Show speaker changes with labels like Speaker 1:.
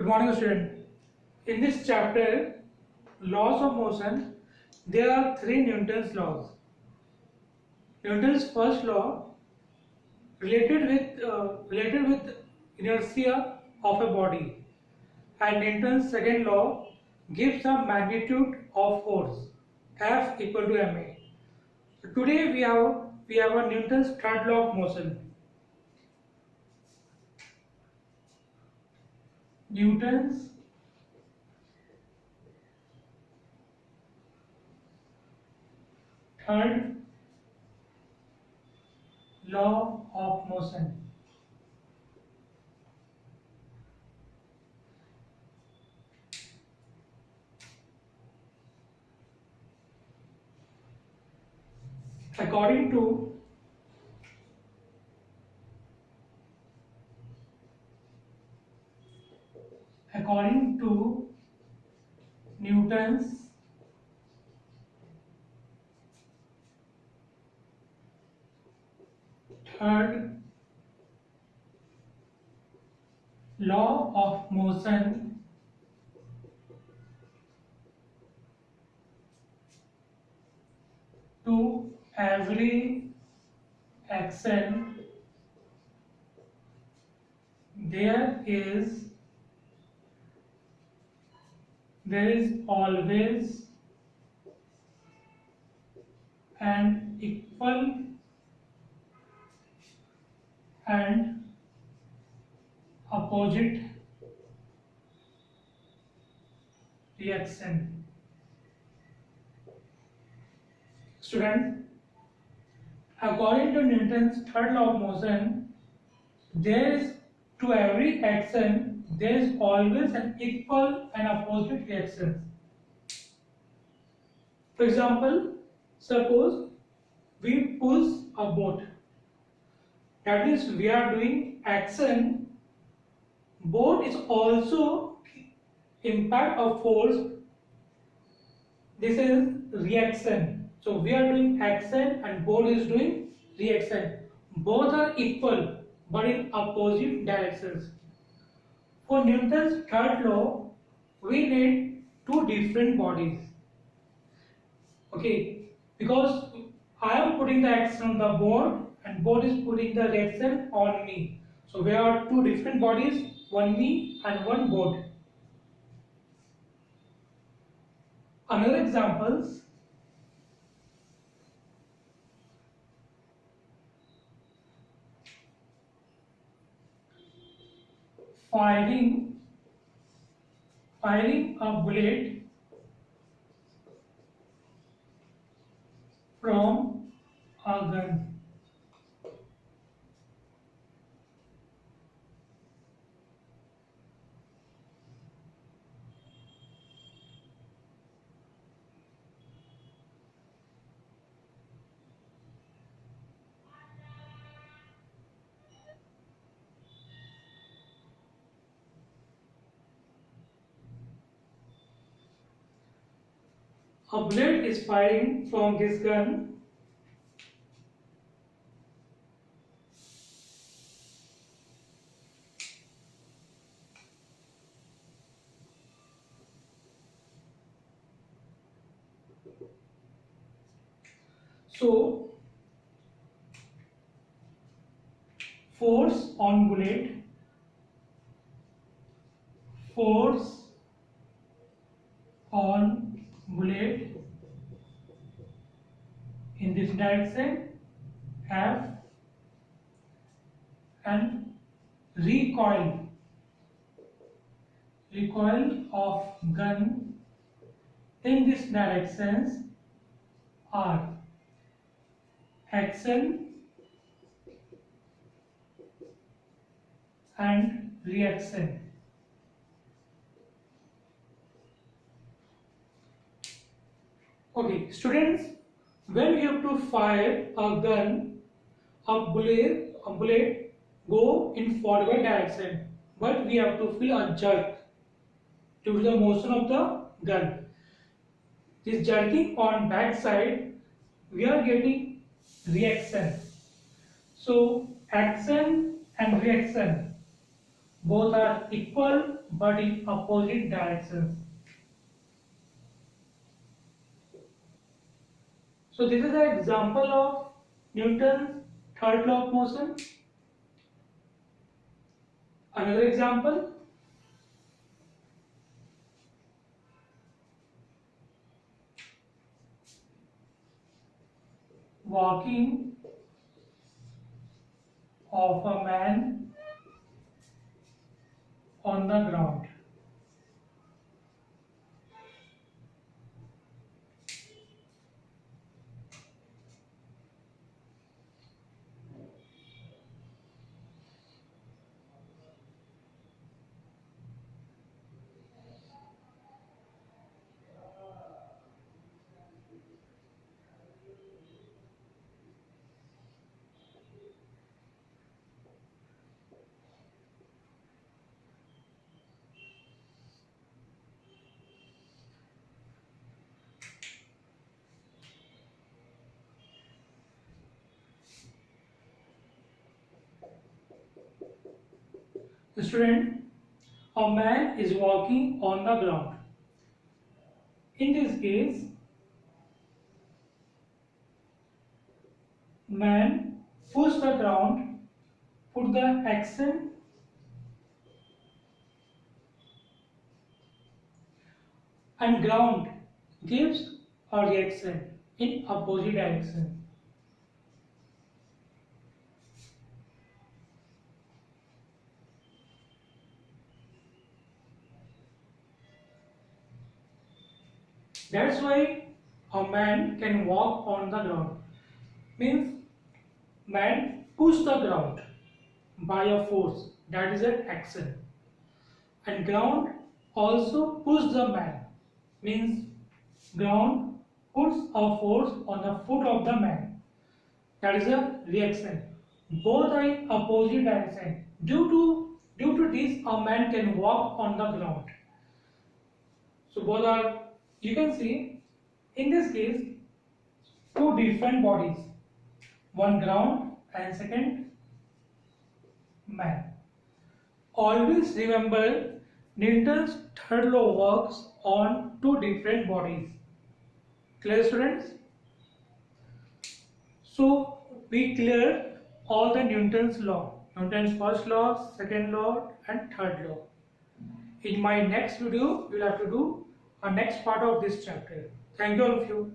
Speaker 1: morning, student. In this chapter, laws of motion, there are three Newton's laws. Newton's first law related with inertia of a body, and Newton's second law gives a magnitude of force F equal to ma. So today we have a Newton's third law of motion. Newton's third law of motion. According to Newton's third law of motion, to every action there is always an equal and opposite reaction. Student, according to Newton's third law of motion, there is to every action there is always an equal and opposite reaction. For example, suppose we push a boat. That means we are doing action. Boat is also impact of force. This is reaction. So we are doing action and boat is doing reaction. Both are equal but in opposite directions. For Newton's third law, we need two different bodies. Okay, because I am putting the action on the board and board is putting the reaction on me. So we are two different bodies, one me and one board. Another examples. Firing a bullet from a gun. A bullet is firing from this gun. So, force on bullet, force on bullet in this direction F, and recoil of gun in this directions are action and reaction. Okay, students, when we have to fire a gun, a bullet go in forward direction, but we have to feel a jerk due to the motion of the gun. This jerking on back side, we are getting reaction. So action and reaction Both are equal but in opposite directions. So this is an example of Newton's third law of motion. Another example, walking of a man on the ground. Student, a man is walking on the ground. In this case, man push the ground, put the action and ground gives a reaction in opposite direction. That's why a man can walk on the ground. Means man push the ground by a force, that is an action. And ground also push the man. Means ground puts a force on the foot of the man. That is a reaction. Both are in opposite direction. Due to this, a man can walk on the ground. So both are, you can see, in this case, two different bodies. One ground and second man. Always remember Newton's third law works on two different bodies. Clear, students? So we cleared all the Newton's law. Newton's first law, second law and third law. In my next video, we will have to do a next part of this chapter. Thank you all of you.